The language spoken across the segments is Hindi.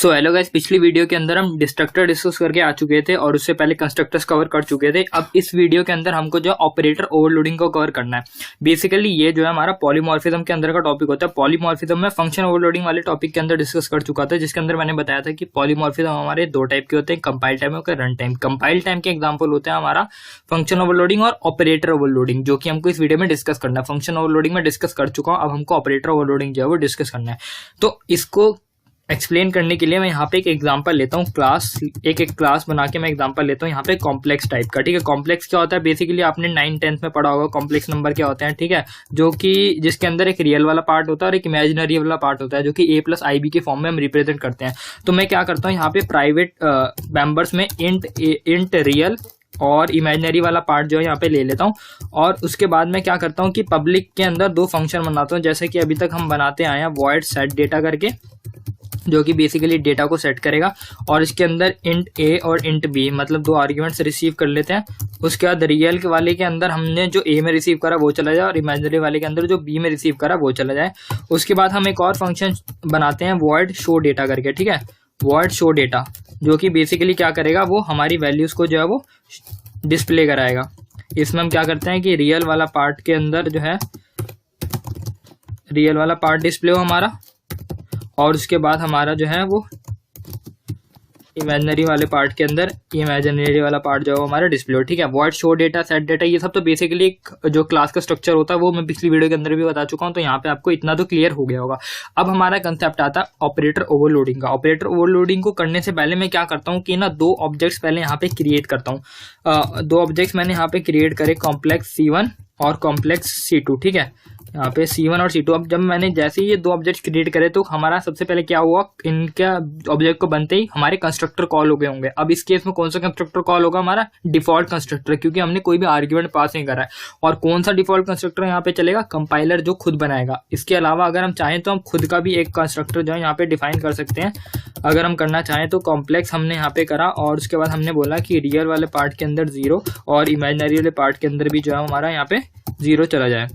सो हेलो गाइस, पिछली वीडियो के अंदर हम डिस्ट्रक्टर डिस्कस करके आ चुके थे और उससे पहले कंस्ट्रक्टर्स कवर कर चुके थे। अब इस वीडियो के अंदर हमको जो ऑपरेटर ओवरलोडिंग को कवर करना है। बेसिकली ये जो है हमारा पॉलीमॉर्फिज्म के अंदर का टॉपिक होता है। पॉलीमॉर्फिज्म में फंक्शन ओवरलोडिंग वाले टॉपिक के अंदर डिस्कस कर चुका था, जिसके अंदर मैंने बताया था कि पॉलीमॉर्फिज्म हमारे दो टाइप के होते हैं, कंपाइल टाइम और रन टाइम। कंपाइल टाइम के एग्जाम्पल होते हैं हमारा फंक्शन ओवरलोडिंग और ऑपरेटर ओवरलोडिंग, जो कि हमको इस वीडियो में डिस्कस करना है। फंक्शन ओवरलोडिंग में डिस्कस कर चुका हूँ, अब हमको ऑपरेटर ओवरलोडिंग जो है वो डिस्कस करना है। तो इसको एक्सप्लेन करने के लिए मैं यहाँ पे एक एग्जांपल लेता हूँ, एक क्लास बना के मैं एग्जांपल लेता हूँ यहाँ पे कॉम्प्लेक्स टाइप का। ठीक है, कॉम्प्लेक्स क्या होता है? बेसिकली आपने 9th-10th में पढ़ा होगा कॉम्प्लेक्स नंबर क्या होते हैं। ठीक है, जो कि जिसके अंदर एक रियल वाला पार्ट होता है और एक इमेजिनरी वाला पार्ट होता है, जो कि a+ib के फॉर्म में हम रिप्रेजेंट करते हैं। तो मैं क्या करता हूँ यहाँ पे प्राइवेट मेंबर्स में इंट रियल और इमेजिनरी वाला पार्ट जो है यहाँ पे ले लेता हूँ, और उसके बाद मैं क्या करता हूँ कि पब्लिक के अंदर दो फंक्शन बनाता हूँ, जैसे कि अभी तक हम बनाते आए हैं वॉइड सेट डेटा करके, जो कि बेसिकली डेटा को सेट करेगा, और इसके अंदर इंट ए और इंट बी मतलब दो आर्ग्यूमेंट्स रिसीव कर लेते हैं। उसके बाद रियल के वाले के अंदर हमने जो ए में रिसीव करा वो चला जाए, और इमेजिनरी वाले के अंदर जो बी में रिसीव करा वो चला जाए। उसके बाद हम एक और फंक्शन बनाते हैं वॉइड शो डेटा करके। ठीक है, वॉइड शो डेटा, जो कि बेसिकली क्या करेगा, वो हमारी वैल्यूज को जो है वो डिस्प्ले कराएगा। इसमें हम क्या करते हैं कि रियल वाला पार्ट के अंदर जो है रियल वाला पार्ट डिस्प्ले हो हमारा, और उसके बाद हमारा जो है वो इमेजिनरी वाले पार्ट के अंदर इमेजिनरी वाला पार्ट जो है हमारा डिस्प्ले हो। ठीक है, void show data, set data, ये सब तो बेसिकली एक जो क्लास का स्ट्रक्चर होता है वो मैं पिछली वीडियो के अंदर भी बता चुका हूँ, तो यहाँ पे आपको इतना तो क्लियर हो गया होगा। अब हमारा कंसेप्ट आता है ऑपरेटर ओवरलोडिंग का। ऑपरेटर ओवरलोडिंग को करने से पहले मैं क्या करता हूँ कि ना दो ऑब्जेक्ट्स पहले यहाँ पे क्रिएट करता हूँ। दो ऑब्जेक्ट्स मैंने यहाँ पे क्रिएट करे, कॉम्प्लेक्स C1 और कॉम्प्लेक्स C2। ठीक है, यहाँ पे C1 और C2। अब जब मैंने जैसे ये दो ऑब्जेक्ट क्रिएट करे तो हमारा सबसे पहले क्या हुआ, इनका ऑब्जेक्ट को बनते ही हमारे कंस्ट्रक्टर कॉल हो गए होंगे। अब इस केस में कौन सा कंस्ट्रक्टर कॉल होगा? हमारा डिफॉल्ट कंस्ट्रक्टर, क्योंकि हमने कोई भी आर्ग्यूमेंट पास नहीं करा है। और कौन सा डिफॉल्ट कंस्ट्रक्टर यहाँ पे चलेगा? कंपाइलर जो खुद बनाएगा। इसके अलावा अगर हम चाहें तो हम खुद का भी एक कंस्ट्रक्टर जो है यहाँ पे डिफाइन कर सकते हैं, अगर हम करना चाहें तो। कॉम्प्लेक्स हमने यहाँ पे करा, और उसके बाद हमने बोला कि रियल वाले पार्ट के अंदर 0 और इमेजिनरी वाले पार्ट के अंदर भी जो है हमारा यहाँ पे 0 चला जाए।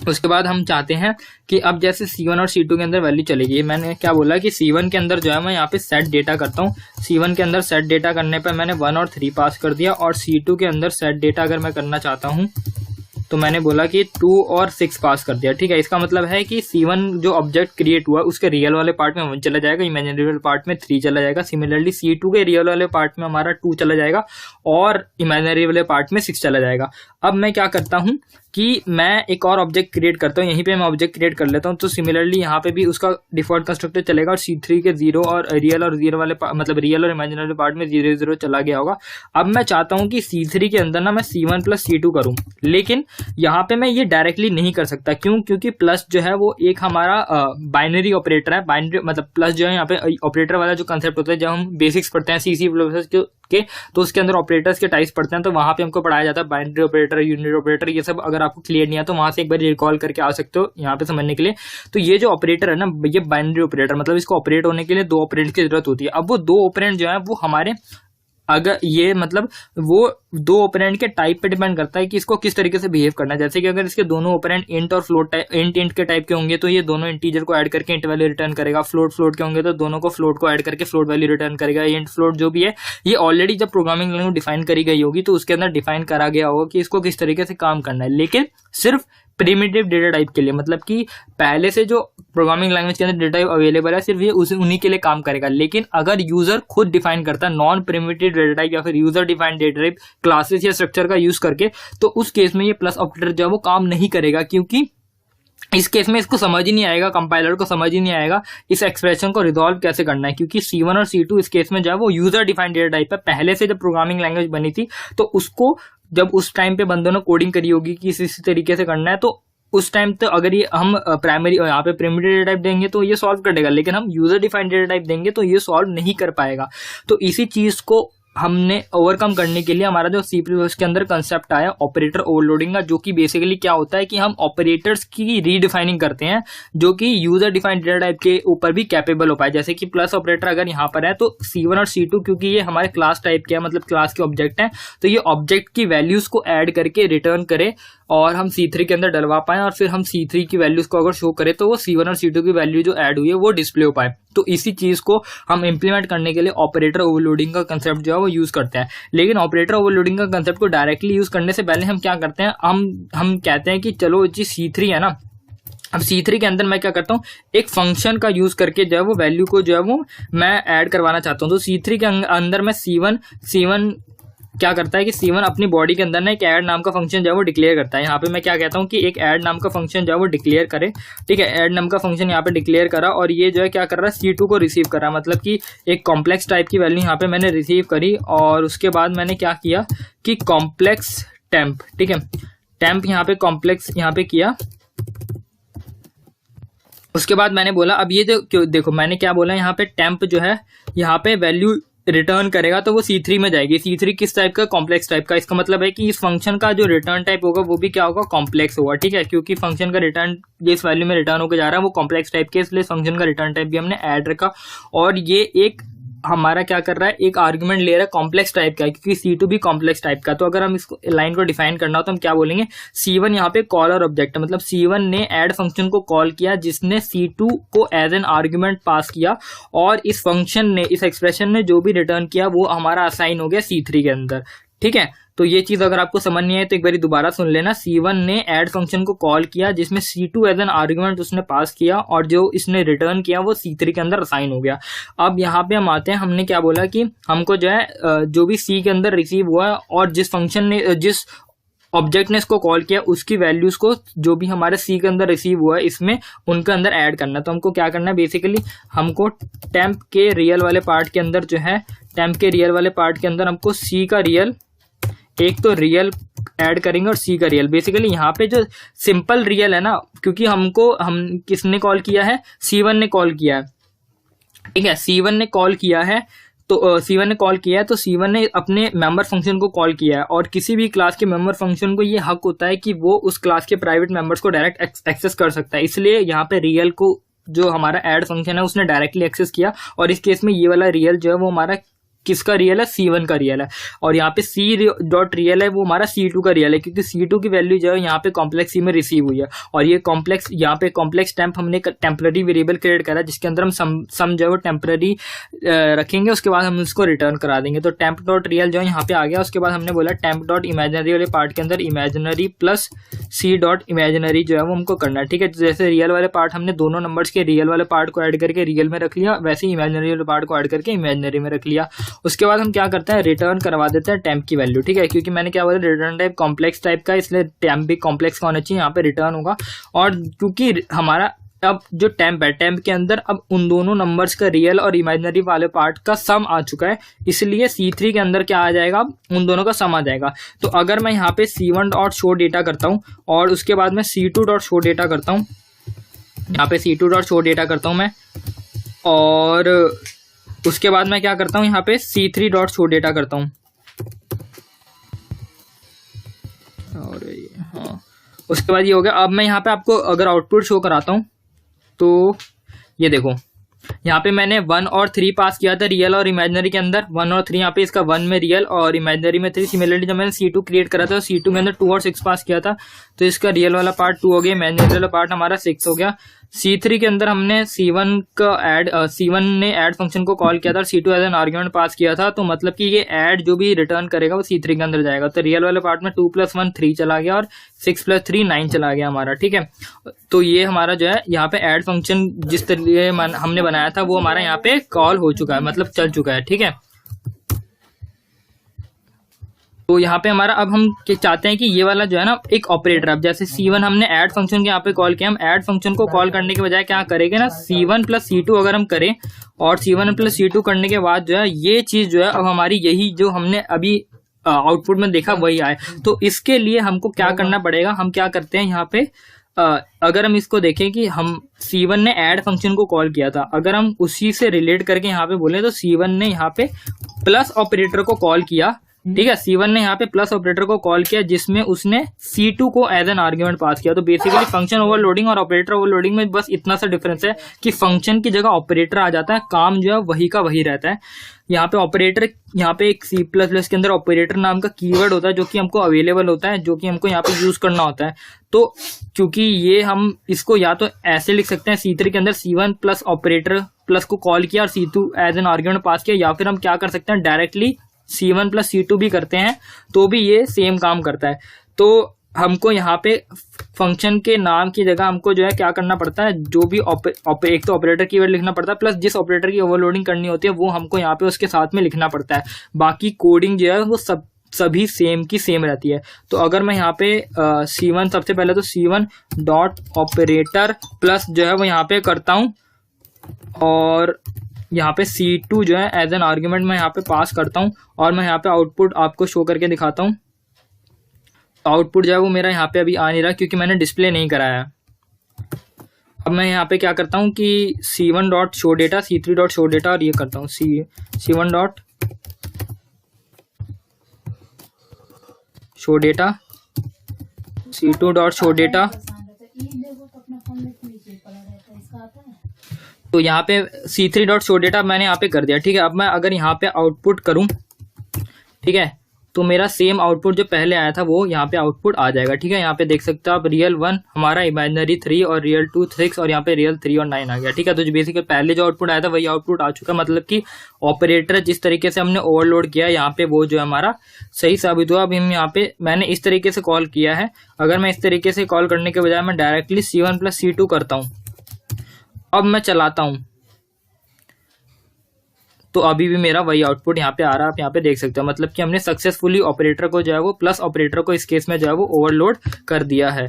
उसके बाद हम चाहते हैं कि अब जैसे C1 और C2 के अंदर वैल्यू चलेगी, मैंने क्या बोला कि C1 के अंदर जो है मैं यहाँ पे सेट डेटा करता हूँ। C1 के अंदर सेट डेटा करने पे मैंने 1 और 3 पास कर दिया, और C2 के अंदर सेट डेटा अगर मैं करना चाहता हूँ तो मैंने बोला कि 2 और 6 पास कर दिया। ठीक है, इसका मतलब है कि C1 जो ऑब्जेक्ट क्रिएट हुआ उसके रियल वाले पार्ट में 1 चला जाएगा, इमेजिनरी वाले पार्ट में 3 चला जाएगा। सिमिलरली C2 के रियल वाले पार्ट में हमारा 2 चला जाएगा और इमेजिनरी वाले पार्ट में 6 चला जाएगा। अब मैं क्या करता हूँ कि मैं एक और ऑब्जेक्ट क्रिएट करता हूँ, यहीं पे मैं ऑब्जेक्ट क्रिएट कर लेता हूँ। तो सिमिलरली यहाँ पे भी उसका डिफॉल्ट कंस्ट्रक्टर चलेगा, और C3 के 0 और ज़ीरो वाले मतलब रियल और इमेजिनरी पार्ट में 0 चला गया होगा। अब मैं चाहता हूँ कि C3 के अंदर ना मैं C1 प्लस C2 करूँ, लेकिन यहाँ पे मैं ये डायरेक्टली नहीं कर सकता। क्यों? क्योंकि प्लस जो है वो एक हमारा बाइनरी ऑपरेटर है। बाइनरी मतलब प्लस जो है यहाँ पे ऑपरेटर वाला जो कंसेप्ट होता है, जब हम बेसिक्स पढ़ते हैं C++ के, तो उसके अंदर ऑपरेटर्स के टाइप्स पढ़ते हैं, तो वहां पे हमको पढ़ाया जाता है बाइनरी ऑपरेटर, यूनिट ऑपरेटर, ये सब। अगर आपको क्लियर नहीं है तो वहां से एक बार रिकॉल करके आ सकते हो यहाँ पे समझने के लिए। तो ये जो ऑपरेटर है ना, ये बाइनरी ऑपरेटर मतलब इसको ऑपरेट होने के लिए 2 ऑपरेंड की जरूरत होती है। अब वो 2 ऑपरेंड जो है वो हमारे अगर ये मतलब वो 2 ऑपरेंड के टाइप पे डिपेंड करता है कि इसको किस तरीके से बिहेव करना है। जैसे कि अगर इसके दोनों ऑपरेंड इंट और फ्लोट इंट के टाइप के होंगे तो ये दोनों इंटीजर को ऐड करके इंट वैल्यू रिटर्न करेगा। फ्लोट के होंगे तो दोनों को फ्लोट को ऐड करके फ्लोट वैल्यू रिटर्न करेगा। इंट फ्लोट जो भी है ये ऑलरेडी जब प्रोग्रामिंग लैंग्वेज डिफाइन करी गई होगी तो उसके अंदर डिफाइन करा गया होगा कि इसको किस तरीके से काम करना है, लेकिन सिर्फ प्रिमिटिव डेटा टाइप के लिए, मतलब कि पहले से जो प्रोग्रामिंग लैंग्वेज के अंदर डेटा टाइप अवेलेबल है सिर्फ ये उन्हीं के लिए काम करेगा। लेकिन अगर यूजर खुद डिफाइन करता है नॉन प्रिमिटिव डेटा टाइप या फिर user defined data type classes या स्ट्रक्चर का यूज करके, तो उस केस में ये प्लस ऑपरेटर जो है वो काम नहीं करेगा, क्योंकि इस केस में इसको समझ ही नहीं आएगा, कंपाइलर को समझ ही नहीं आएगा इस एक्सप्रेशन को रिजॉल्व कैसे करना है। क्योंकि C1 और C2 इस केस में जो है वो यूजर डिफाइंड डेटा टाइप है। पहले से जब प्रोग्रामिंग लैंग्वेज बनी थी तो उसको जब उस टाइम पे बंदों ने कोडिंग करी होगी कि इसी तरीके से करना है, तो उस टाइम तो अगर ये हम प्राइमरी यहाँ पे प्रिमिटिव डेटा टाइप देंगे तो ये सॉल्व कर देगा, लेकिन हम यूजर डिफाइंड डेटा टाइप देंगे तो ये सॉल्व नहीं कर पाएगा। तो इसी चीज को हमने ओवरकम करने के लिए हमारा जो C++ के अंदर कंसेप्ट आया ऑपरेटर ओवरलोडिंग का, जो कि बेसिकली क्या होता है कि हम ऑपरेटर्स की रीडिफाइनिंग करते हैं जो कि यूजर डिफाइंड डेटा टाइप के ऊपर भी कैपेबल हो पाए। जैसे कि प्लस ऑपरेटर अगर यहाँ पर है तो C1 और C2 क्योंकि ये हमारे क्लास टाइप के है, मतलब क्लास के ऑब्जेक्ट हैं, तो ये ऑब्जेक्ट की वैल्यूज को ऐड करके रिटर्न करे और हम C3 के अंदर डलवा पाएं और फिर हम C3 की वैल्यूज को अगर शो करें तो वो C1 और C2 की वैल्यू जो ऐड हुई है वो डिस्प्ले हो पाए। तो इसी चीज को हम इंप्लीमेंट करने के लिए ऑपरेटर ओवरलोडिंग का कंसेप्ट जो है वो यूज करते हैं। लेकिन ऑपरेटर ओवरलोडिंग का कंसेप्ट को डायरेक्टली यूज करने से पहले हम क्या करते हैं, हम कहते हैं कि चलो जी C3 है ना, अब C3 के अंदर मैं क्या करता हूँ, एक फंक्शन का यूज करके जो है वो वैल्यू को जो है वो मैं ऐड करवाना चाहता हूँ। तो C3 के अंदर मैं C1 क्या करता है कि C1 अपनी बॉडी के अंदर ना एक ऐड नाम का फंक्शन जो है वो डिक्लेयर करता है। यहाँ पे मैं क्या कहता हूँ कि एक ऐड नाम का फंक्शन जो है वो डिक्लेयर करे, ठीक है। ऐड नाम का फंक्शन यहाँ पे डिक्लेयर करा और ये जो है क्या कर रहा है, C2 को रिसीव करा, मतलब कि एक कॉम्प्लेक्स टाइप की वैल्यू यहाँ पे मैंने रिसीव करी। और उसके बाद मैंने क्या किया कि कॉम्प्लेक्स टेम्प, ठीक है, टेम्प यहाँ पे कॉम्प्लेक्स यहाँ पे किया। उसके बाद मैंने बोला अब ये जो क्यों देखो मैंने क्या बोला, यहाँ पे टेम्प जो है यहाँ पे वैल्यू रिटर्न करेगा तो वो C3 में जाएगी। C3 किस टाइप का, कॉम्प्लेक्स टाइप का। इसका मतलब है कि इस फंक्शन का जो रिटर्न टाइप होगा वो भी क्या होगा, कॉम्प्लेक्स होगा, ठीक है, क्योंकि फंक्शन का रिटर्न जिस वैल्यू में रिटर्न होकर जा रहा है वो कॉम्प्लेक्स टाइप के, इसलिए फंक्शन का रिटर्न टाइप भी हमने ऐड रखा। और ये एक हमारा क्या कर रहा है, एक आर्गुमेंट ले रहा है कॉम्प्लेक्स टाइप का, क्योंकि C2 भी कॉम्प्लेक्स टाइप का। तो अगर हम इसको लाइन को डिफाइन करना हो तो हम क्या बोलेंगे, C1 यहाँ पे कॉलर ऑब्जेक्ट, मतलब C1 ने ऐड फंक्शन को कॉल किया जिसने C2 को एज एन आर्गुमेंट पास किया और इस फंक्शन ने, इस एक्सप्रेशन ने जो भी रिटर्न किया वो हमारा असाइन हो गया C3 के अंदर, ठीक है। तो ये चीज अगर आपको समझ नहीं आए तो एक बार दोबारा सुन लेना। C1 ने ऐड फंक्शन को कॉल किया जिसमें C2 एज एन आर्गुमेंट उसने पास किया और जो इसने रिटर्न किया वो C3 के अंदर असाइन हो गया। अब यहाँ पे हम आते हैं, हमने क्या बोला कि हमको जो है जो भी C के अंदर रिसीव हुआ और जिस फंक्शन ने, जिस ऑब्जेक्ट ने इसको कॉल किया उसकी वैल्यूज को जो भी हमारे C के अंदर रिसीव हुआ है इसमें उनके अंदर ऐड करना है। तो हमको क्या करना है, बेसिकली हमको टेम्प के रियल वाले पार्ट के अंदर जो है, टेम्प के रियल वाले पार्ट के अंदर हमको C का रियल, एक तो रियल ऐड करेंगे और C का रियल। बेसिकली यहाँ पे जो सिंपल रियल है ना, क्योंकि हम किसने कॉल किया है, C1 ने कॉल किया है, ठीक है, C1 ने कॉल किया है। तो C1 ने कॉल किया है तो C1 ने अपने मेंबर फंक्शन को कॉल किया है और किसी भी क्लास के मेंबर फंक्शन को ये हक होता है कि वो उस क्लास के प्राइवेट मेंबर्स को डायरेक्ट एक्सेस कर सकता है। इसलिए यहाँ पे रियल को जो हमारा ऐड फंक्शन है उसने डायरेक्टली एक्सेस किया और इस केस में ये वाला रियल जो है वो हमारा किसका रियल है, C1 का रियल है। और यहाँ पे C.रियल है वो हमारा C2 का रियल है, क्योंकि C2 की वैल्यू जो है यहाँ पे कॉम्प्लेक्स C में रिसीव हुई है। और ये कॉम्प्लेक्स, यहाँ पे कॉम्प्लेक्स टेम्प हमने टेम्पररी वेरिएबल क्रिएट करा जिसके अंदर हम सम जो है वो टेम्पररी रखेंगे, उसके बाद हम उसको रिटर्न करा देंगे। तो टेम्प डॉट रियल जो है यहाँ पे आ गया। उसके बाद हमने बोला टेम्प डॉट इमेजिनरी वाले पार्ट के अंदर imaginary plus C dot imaginary जो है वो हमको करना है, ठीक है। जैसे रियल वाले पार्ट हमने दोनों नंबर्स के रियल वाले पार्ट को ऐड करके रियल में रख लिया, वैसे ही इमेजिनरी वाले पार्ट को ऐड करके इमेजिनरी में रख लिया। उसके बाद हम क्या करते हैं, रिटर्न करवा देते हैं टेम्प की वैल्यू, ठीक है, क्योंकि मैंने क्या बोला रिटर्न टाइप कॉम्प्लेक्स टाइप का, इसलिए टेम्प भी कॉम्प्लेक्स का होना चाहिए, यहाँ पे रिटर्न होगा। और क्योंकि हमारा अब जो टेम्प है, टेम्प के अंदर अब उन दोनों नंबर्स का रियल और इमेजिनरी वाले पार्ट का सम आ चुका है, इसलिए C3 के अंदर क्या आ जाएगा, उन दोनों का सम आ जाएगा। तो अगर मैं यहाँ पे C1 डॉट शो डेटा करता हूँ और उसके बाद मैं C2 डॉट शो डेटा करता हूँ, यहाँ पे C2 डॉट शो डेटा करता हूँ मैं, और उसके बाद मैं क्या करता हूँ यहाँ पे C3 डॉट शो डेटा करता हूँ। और हाँ, उसके बाद ये हो गया। अब मैं यहाँ पे आपको अगर आउटपुट शो कराता हूँ तो ये देखो, यहाँ पे मैंने 1 और 3 पास किया था रियल और इमेजिनरी के अंदर, 1 और 3, यहाँ पे इसका 1 में रियल और इमेजिनरी में 3। सिमिलरली जब मैंने C2 क्रिएट करा था C2 के अंदर 2 और 6 पास किया था, तो इसका रियल वाला पार्ट 2 हो गया, इमेजिनरी वाला पार्ट हमारा 6 हो गया। C3 के अंदर हमने C1 ने ऐड फंक्शन को कॉल किया था और C2 एज एन आर्गुमेंट पास किया था, तो मतलब कि ये ऐड जो भी रिटर्न करेगा वो C3 के अंदर जाएगा। तो रियल वाले पार्ट में 2 + 1 3 चला गया और 6 + 3 9 चला गया हमारा, ठीक है। तो ये हमारा जो है यहाँ पे ऐड फंक्शन जिस तरीके हमने बनाया था वो हमारा यहाँ पे कॉल हो चुका है, मतलब चल चुका है, ठीक है। तो यहाँ पे हमारा अब हम चाहते हैं कि ये वाला जो है ना एक ऑपरेटर, अब जैसे C1 हमने ऐड फंक्शन के यहाँ पे कॉल किया, हम ऐड फंक्शन को कॉल करने के बजाय क्या करेंगे ना, C1 + C2 अगर हम करें और C1 + C2 करने के बाद जो है ये चीज जो है अब हमारी यही जो हमने अभी आउटपुट में देखा वही आए। तो इसके लिए हमको क्या करना पड़ेगा, हम क्या करते हैं यहाँ पे अगर हम इसको देखें कि हम C1 ने ऐड फंक्शन को कॉल किया था, अगर हम उसी से रिलेट करके यहाँ पे बोले तो C1 ने यहाँ पे प्लस ऑपरेटर को कॉल किया ठीक है। C1 ने यहाँ पे प्लस ऑपरेटर को कॉल किया जिसमें उसने C2 को एज एन आर्ग्यूमेंट पास किया। तो बेसिकली फंक्शन ओवरलोडिंग और ऑपरेटर ओवरलोडिंग में बस इतना सा डिफरेंस है कि फंक्शन की जगह ऑपरेटर आ जाता है, काम जो है वही का वही रहता है। यहाँ पे ऑपरेटर, यहाँ पे एक C++ के अंदर ऑपरेटर नाम का कीवर्ड होता है जो कि हमको अवेलेबल होता है, जो कि हमको यहाँ पे यूज करना होता है। तो क्योंकि ये हम इसको या तो ऐसे लिख सकते हैं C3 के अंदर C1 प्लस ऑपरेटर प्लस को कॉल किया और C2 as an argument pass किया, या फिर हम क्या कर सकते हैं डायरेक्टली C1 प्लस C2 भी करते हैं तो भी ये सेम काम करता है। तो हमको यहाँ पे फंक्शन के नाम की जगह हमको जो है क्या करना पड़ता है, जो भी एक तो ऑपरेटर कीवर्ड लिखना पड़ता है, प्लस जिस ऑपरेटर की ओवरलोडिंग करनी होती है वो हमको यहाँ पे उसके साथ में लिखना पड़ता है। बाकी कोडिंग जो है वो सभी सेम की सेम रहती है। तो अगर मैं यहाँ पे C1 सबसे पहले तो C1 डॉट ऑपरेटर प्लस जो है वो यहाँ पे करता हूँ और यहाँ पे C2 जो है एज एन आर्ग्यूमेंट मैं यहाँ पे पास करता हूँ और मैं यहाँ पे आउटपुट आपको शो करके दिखाता हूँ। आउटपुट जो है वो मेरा यहाँ पे अभी आ नहीं रहा क्योंकि मैंने डिस्प्ले नहीं कराया। अब मैं यहाँ पे क्या करता हूँ कि C1 dot show data, C3 dot show data और ये करता हूँ C1 dot show data, C2 dot show data. तो यहाँ पे C3 डॉट शो डेटा मैंने यहाँ पे कर दिया। ठीक है। अब मैं अगर यहाँ पे आउटपुट करूँ, ठीक है, तो मेरा सेम आउटपुट जो पहले आया था वो यहाँ पे आउटपुट आ जाएगा। ठीक है। यहाँ पे देख सकते हो आप रियल 1 हमारा, इमेजिनरी 3 और रियल 2 6 और यहाँ पे रियल 3 और 9 आ गया। ठीक है। तो जो बेसिकली पहले जो आउटपुट आया था वही आउटपुट आ चुका है, मतलब कि ऑपरेटर जिस तरीके से हमने ओवरलोड किया यहाँ पे वो जो है हमारा सही साबित हुआ। अब हम यहाँ पे मैंने इस तरीके से कॉल किया है, अगर मैं इस तरीके से कॉल करने के बजाय मैं डायरेक्टली C1 प्लस C2 करता हूँ, अब मैं चलाता हूँ तो अभी भी मेरा वही आउटपुट यहाँ पे आ रहा है। आप यहाँ पे देख सकते हो, मतलब कि हमने सक्सेसफुली ऑपरेटर को जो है वो प्लस ऑपरेटर को इस केस में जो है वो ओवरलोड कर दिया है।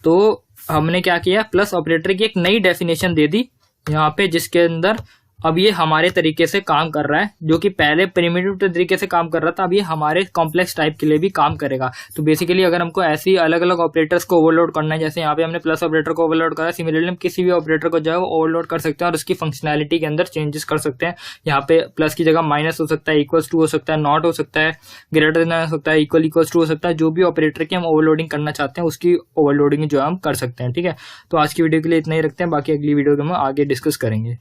तो हमने क्या किया, प्लस ऑपरेटर की एक नई डेफिनेशन दे दी यहाँ पे, जिसके अंदर अब ये हमारे तरीके से काम कर रहा है, जो कि पहले प्रिमिटिव तरीके से काम कर रहा था, अब ये हमारे कॉम्प्लेक्स टाइप के लिए भी काम करेगा। तो बेसिकली अगर हमको ऐसी अलग अलग ऑपरेटर्स को ओवरलोड करना है, जैसे यहाँ पे हमने प्लस ऑपरेटर को ओवरलोड करा, सिमिलरली हम किसी भी ऑपरेटर को जो है वो ओवरलोड कर सकते हैं और उसकी फंक्शनैलिटी के अंदर चेंजेस कर सकते हैं। यहाँ पे प्लस की जगह माइनस हो सकता है, इक्वल्स टू हो सकता है, नॉट हो सकता है, ग्रेटर देन हो सकता है, इक्वल्स टू हो सकता है। जो भी ऑपरेटर की हम ओवरलोडिंग करना चाहते हैं उसकी ओवरलोडिंग जो हम कर सकते हैं। ठीक है। तो आज की वीडियो के लिए इतना ही रखते हैं, बाकी अगली वीडियो में हम आगे डिस्कस करेंगे।